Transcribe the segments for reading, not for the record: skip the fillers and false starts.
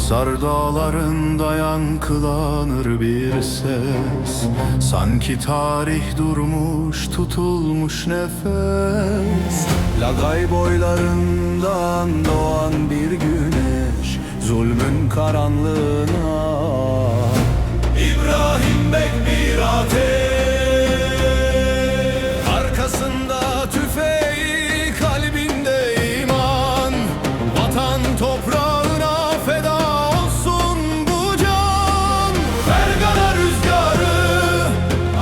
Sar dağlarında yankılanır bir ses, sanki tarih durmuş, tutulmuş nefes. Lagay boylarından doğan bir güneş, zulmün karanlığına İbrahim Bek bir ateş. Arkasında tüfeği, kalbinde iman. Vatan toprağına feda olsun bu can. Fergana rüzgarı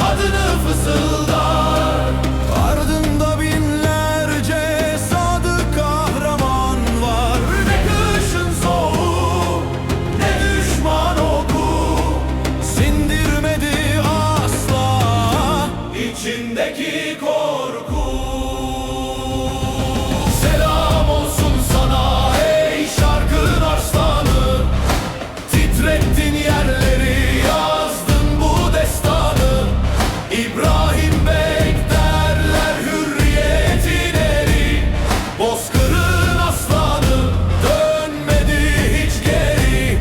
adını fısıldar. Ardında binlerce sadık kahraman var. Ne kışın soğuğu, ne düşman oku sindirmedi asla içindeki korku. Selam olsun sana ey şarkın arslanı. Titrettin yerleri, yazdın bu destanı. İbrahim Bek derler hürriyetin eri. Bozkır'ın aslanı dönmedi hiç geri.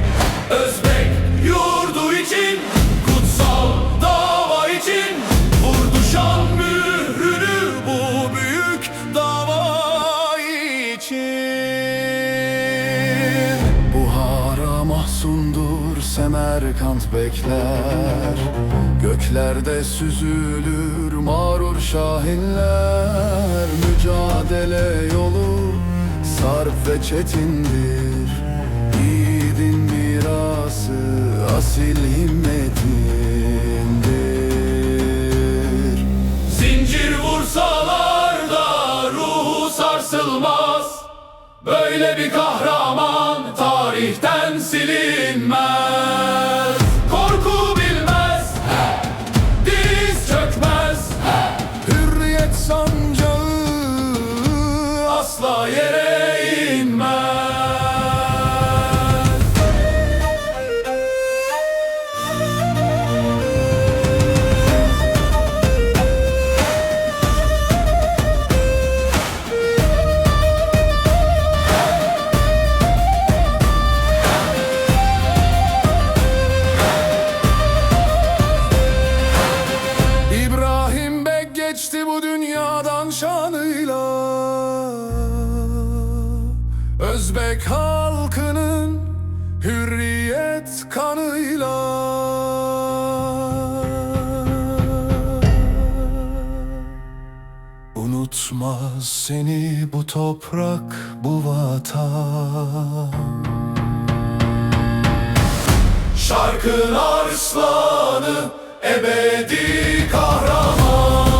Özbek yurdu için, kutsal dava için vurdu şan mührünü bu büyük dava için. Buhara mahzundur Semerkant bekler. Göklerde süzülür mağrur şahinler. Mücadele yolu sarp ve çetindir. Yiğidin mirası asil himmetindir. Zincir vursalar da ruhu sarsılmaz. Böyle bir kahraman tarihten silinmez. Korku bilmez, diz çökmez. Hürriyet sancağı asla yere inmez. İbrahim Bek geçti bu dünyadan şanıyla. Özbek halkının hürriyet kanıyla. Unutmaz seni bu toprak, bu vatan. Şarkın arslanı, ebedi kahraman.